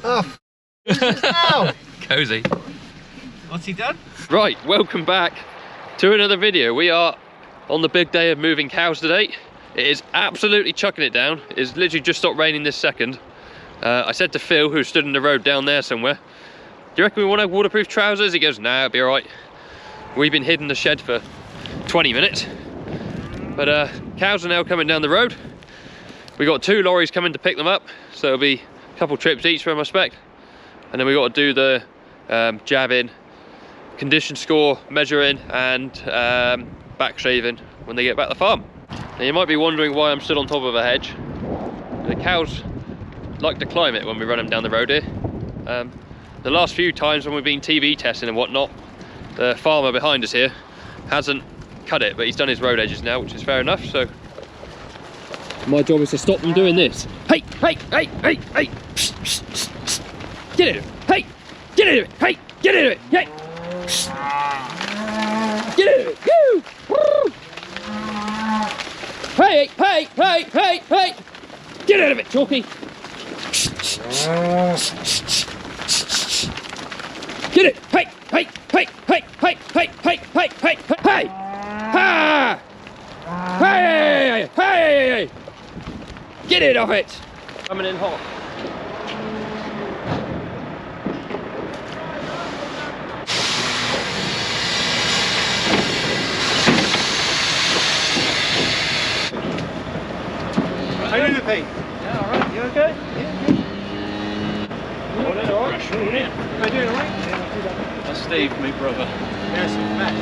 Oh, now. Cozy. What's he done? Right, welcome back to another video. We are on the big day of moving cows today. It is absolutely chucking it down. It's literally just stopped raining this second. I said to Phil, who stood in the road down there somewhere, do you reckon we want to have waterproof trousers? He goes, nah, it'll be all right. We've been hidden in the shed for 20 minutes. But cows are now coming down the road. We got 2 lorries coming to pick them up, so it'll be a couple trips each from I expect. And then we got to do the jabbing, condition score, measuring, and back shaving when they get back to the farm. Now you might be wondering why I'm stood on top of a hedge. The cows like to climb it when we run them down the road here. The last few times when we've been TV testing and whatnot, the farmer behind us here hasn't cut it, but he's done his road edges now, which is fair enough. So my job is to stop them doing this. Hey, hey, hey, hey, hey! Psst, psst, psst, psst. Get in it! Hey, get in it! Hey, get in it! Hey, get in it! Woo! Woo! Hey, hey, hey, hey, hey! Get out of it, Chalky! Get it! Hey, hey, hey, hey, hey, hey, hey, hey, hey, hey! Ha! Hey, hey, hey! Get it off it! Coming in hot. How you doing, Pete? Yeah, alright. You okay? Yeah, good. Morning, alright. How you doing, alright? Yeah, not too bad. That's Steve, my brother. Yes, Matt.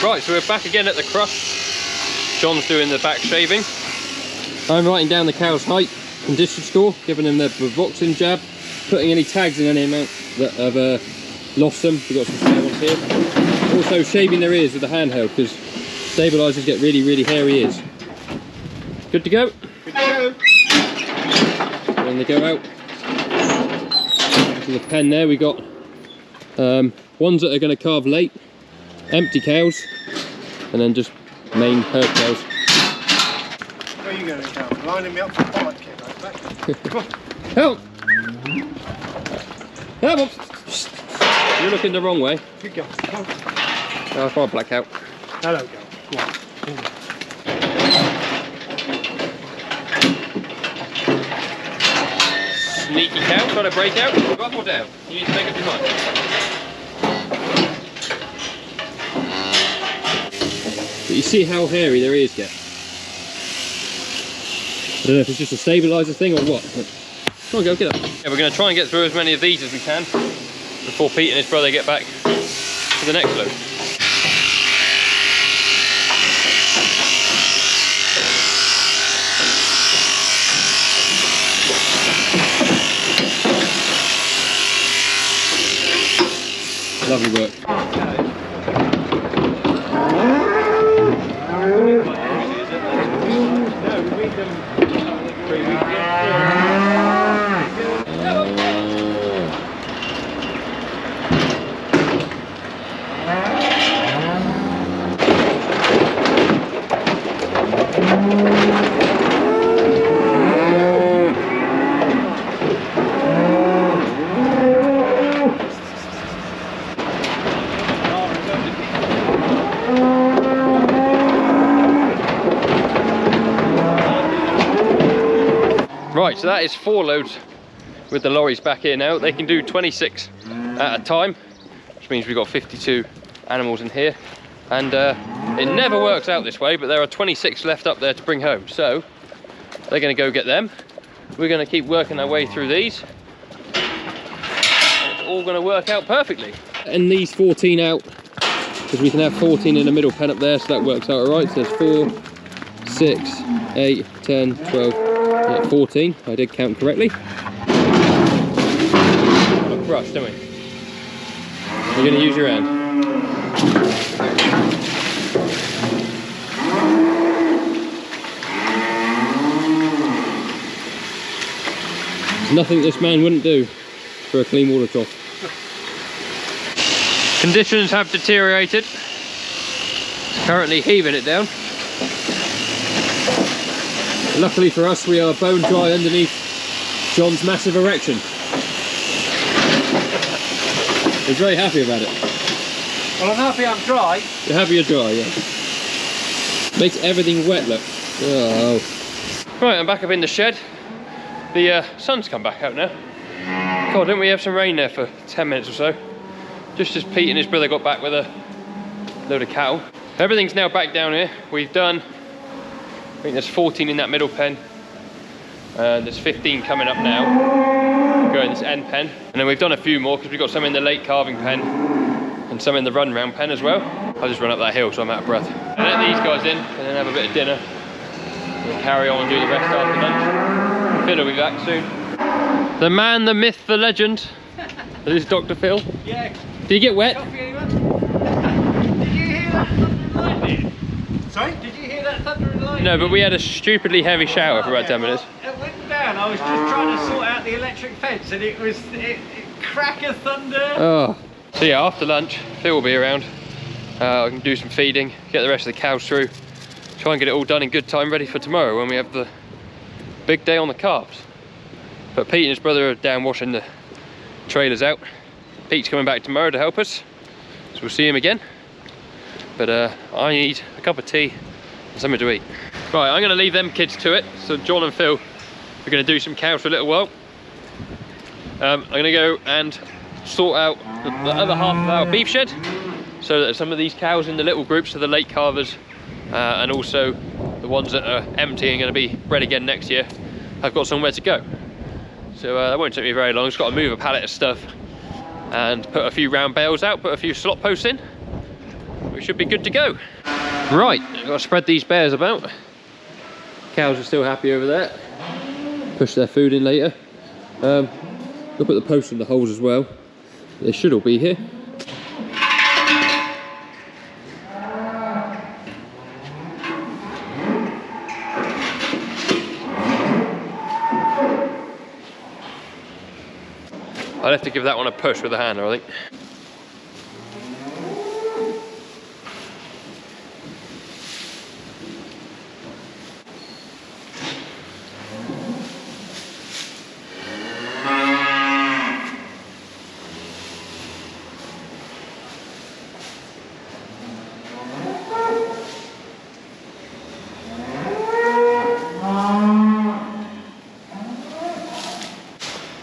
Right, so we're back again at the crush. John's doing the back shaving. I'm writing down the cow's height, condition score, giving them the Foevvercam jab, putting any tags in any amount that have lost them. We've got some spare ones here. Also shaving their ears with a handheld because stabilisers get really, really hairy ears. Good to go? Good to go. When they go out. To the pen there, we got ones that are going to calve late, empty cows, and then just main herd cows. Where are you going, Cal? Lining me up for a bike kit, right? Come on. Help! Help! You're looking the wrong way. Good girl. Come on. Oh, I've got a black out. Hello, girl. Come on. Sneaky cow, trying to break out. Go up or down? You need to make up your mind. But you see how hairy their ears get. I don't know if it's just a stabiliser thing or what. But come on, go get up. Yeah, we're going to try and get through as many of these as we can before Pete and his brother get back to the next load. Lovely work. Right, so that is 4 loads with the lorries back here now. They can do 26 at a time, which means we've got 52 animals in here. And it never works out this way, but there are 26 left up there to bring home. So they're going to go get them. We're going to keep working our way through these. And it's all going to work out perfectly. And these 14 out, because we can have 14 in the middle pen up there, so that works out all right. So there's 4, 6, 8, 10, 12, yeah, 14. I did count correctly. Got a brush, don't we? You're going to use your hand. Nothing this man wouldn't do for a clean water trough. Conditions have deteriorated. It's currently heaving it down. Luckily for us, we are bone dry underneath John's massive erection. He's very happy about it. Well, I'm happy I'm dry. You're happy you're dry, yeah. Makes everything wet, look. Oh. Right, I'm back up in the shed. The sun's come back out now. God, didn't we have some rain there for 10 minutes or so? Just as Pete and his brother got back with a load of cattle. Everything's now back down here. We've done, I think there's 14 in that middle pen. There's 15 coming up now. Go in this end pen. And then we've done a few more because we've got some in the late calving pen and some in the run round pen as well. I'll just run up that hill so I'm out of breath. And let these guys in and then have a bit of dinner. We'll carry on and do the rest after lunch. Phil will be back soon. The man, the myth, the legend. This is Dr. Phil. Yeah. Did you get wet? Did you hear that thunder and lightning? Sorry? Did you hear that thunder and lightning? No, but we had a stupidly heavy shower for about 10 minutes. It went down. I was just trying to sort out the electric fence and it crack of thunder. Oh. So yeah, after lunch, Phil will be around. I can do some feeding, get the rest of the cows through. Try and get it all done in good time, ready for tomorrow when we have the big day on the calves. But Pete and his brother are down washing the trailers out. Pete's coming back tomorrow to help us, so we'll see him again. But I need a cup of tea and something to eat. Right, I'm going to leave them kids to it. So John and Phil are going to do some cows for a little while. I'm going to go and sort out the other half of our beef shed, so that some of these cows in the little groups are the late calvers, and also the ones that are empty and going to be bred again next year, I've got somewhere to go. So that won't take me very long. Just got to move a pallet of stuff and put a few round bales out, put a few slot posts in. We should be good to go. Right, I've got to spread these bears about. Cows are still happy over there. Push their food in later. We'll put the posts in the holes as well. They should all be here. I'll have to give that one a push with a hammer, I think.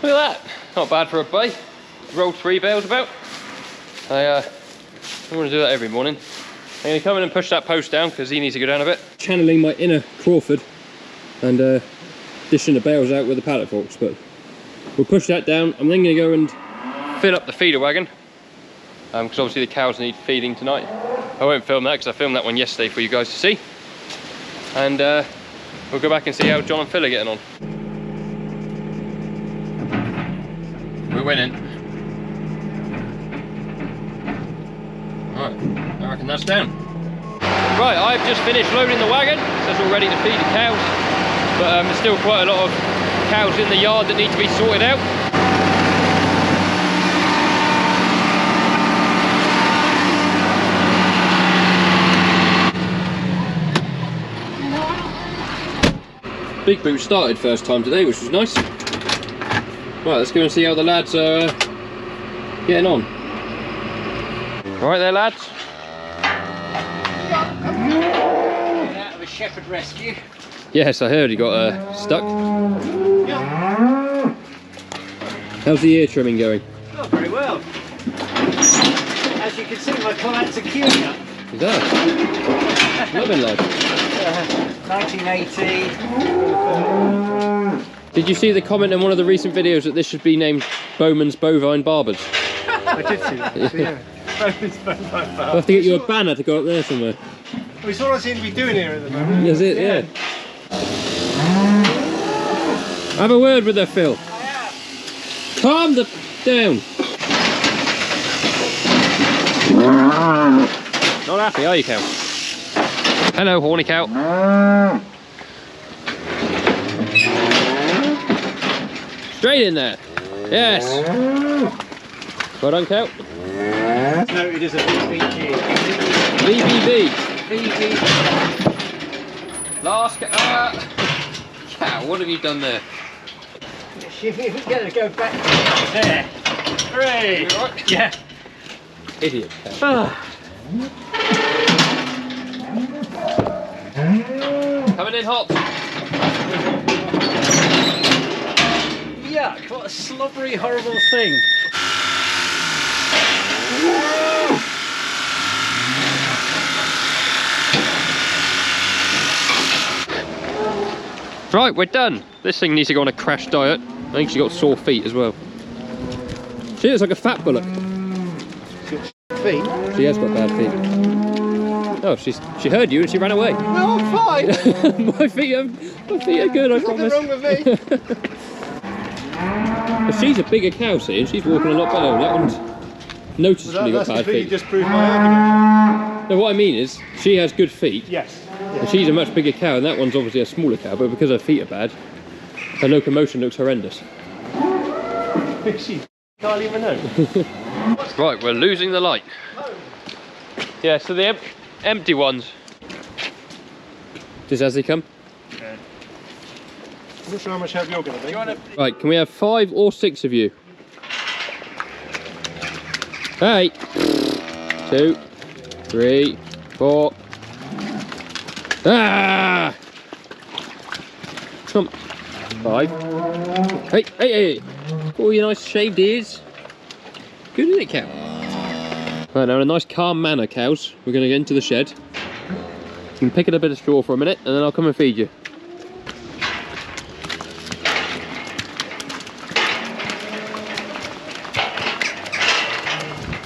Look at that. Not bad for a bay. Rolled 3 bales about. I don't want to do that every morning. I'm going to come in and push that post down because he needs to go down a bit. Channeling my inner Crawford and dishing the bales out with the pallet forks, but we'll push that down. I'm then going to go and fill up the feeder wagon because obviously the cows need feeding tonight. I won't film that because I filmed that one yesterday for you guys to see. And we'll go back and see how John and Phil are getting on. We're winning. Right, I reckon that's down. Right, I've just finished loading the wagon, so it's all ready to feed the cows. But there's still quite a lot of cows in the yard that need to be sorted out. Big boot started first time today, which was nice. Right, let's go and see how the lads are getting on. All right there, lads. Out of a shepherd rescue. Yes, I heard he got stuck. Yeah. How's the ear trimming going? Oh, very well. As you can see, my clients are queuing up. Is that? Loving life. 1980. Did you see the comment in one of the recent videos that this should be named Bowman's Bovine Barbers? I did see that. Yeah. Bowman's Bovine Barbers. I'll have to get you a banner to go up there somewhere. Well, it's all I seem to be doing here at the moment. Is it? Yeah. Have a word with her, Phil. I am. Calm down. Not happy, are you, cow? Hello, horny cow. Straight in there. Yes. Well done, Kel. No, it is a VBG. VBV. VBV. Last cow, what have you done there? If we get to go back there. Hooray! Right? Yeah. Idiot cow. Coming in hot. Yuck, what a slobbery, horrible thing. Right, we're done. This thing needs to go on a crash diet. I think she got sore feet as well. She looks like a fat bullock. Feet? She has got bad feet. Oh, she heard you and she ran away. No, I'm fine. my feet are good, I promise. Nothing wrong with me. But she's a bigger cow, see, and she's walking a lot better. That one's noticeably got bad feet. Just proved my argument. No, what I mean is, she has good feet. Yes. And she's a much bigger cow, and that one's obviously a smaller cow, but because her feet are bad, her locomotion looks horrendous. She can't even know. Right, we're losing the light. Yeah, so the empty ones. Just as they come. Okay. I'm not sure how much help you're going to be. Right, can we have 5 or 6 of you? Hey! 2, 3, 4. Ah! Come on. 5. Hey, hey, hey! Oh, your nice shaved ears. Good, isn't it, cow? Right, now in a nice calm manner, cows, we're going to get into the shed. You can pick at a bit of straw for a minute, and then I'll come and feed you.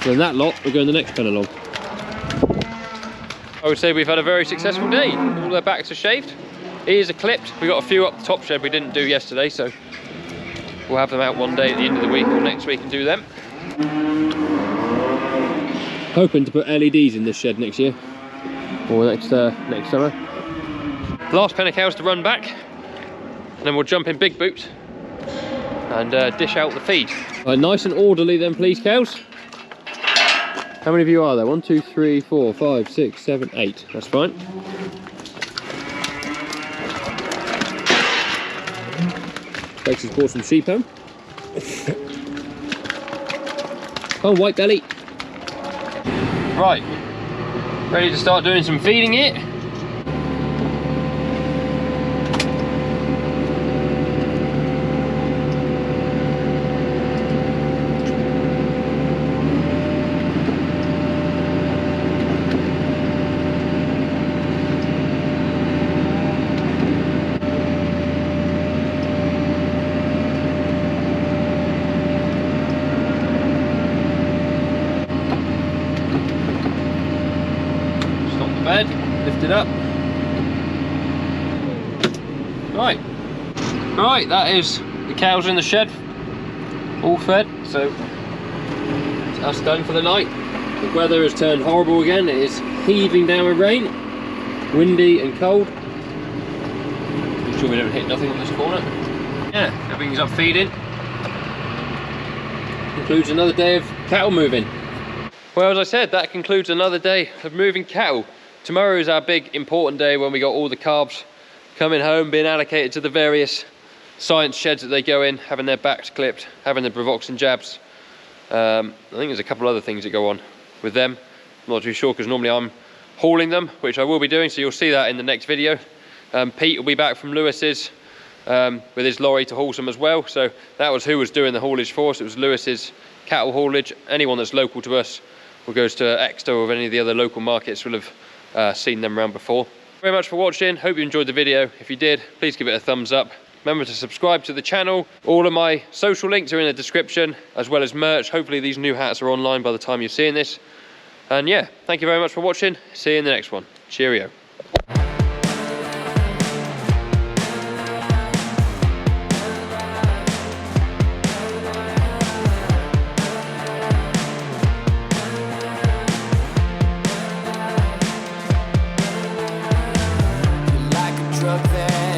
Then that lot, we're going the next pen along. I would say we've had a very successful day. All their backs are shaved. Ears are clipped. We got a few up the top shed we didn't do yesterday, so we'll have them out one day at the end of the week or next week and do them. Hoping to put LEDs in this shed next year, or next summer. Last pen of cows to run back, and then we'll jump in big boots and dish out the feed. Right, nice and orderly then, please, cows. How many of you are there? 1, 2, 3, 4, 5, 6, 7, 8. That's fine. Bex has bought some sheep home. Oh, white belly. Right, ready to start doing some feeding here. Bed, lift it up. Right, that is the cows in the shed, all fed, so it's us done for the night. The weather has turned horrible again. It is heaving down with rain, windy and cold. Make sure we don't hit nothing on this corner. Yeah, everything's up feeding. Concludes another day of cattle moving. Well, as I said, that concludes another day of moving cattle. Tomorrow is our big important day when we got all the calves coming home, being allocated to the various science sheds that they go in, having their backs clipped, having the Bravoxin jabs. I think there's a couple other things that go on with them. I'm not too sure because normally I'm hauling them, which I will be doing, so you'll see that in the next video. Pete will be back from Lewis's with his lorry to haul some as well. So that was who was doing the haulage for us. It was Lewis's cattle haulage. Anyone that's local to us or goes to Exeter or any of the other local markets will have seen them around before. Very much for watching. Hope you enjoyed the video. If you did, please give it a thumbs up. Remember to subscribe to the channel. All of my social links are in the description, as well as merch. Hopefully these new hats are online by the time you're seeing this. And yeah, thank you very much for watching. See you in the next one. Cheerio. Truck that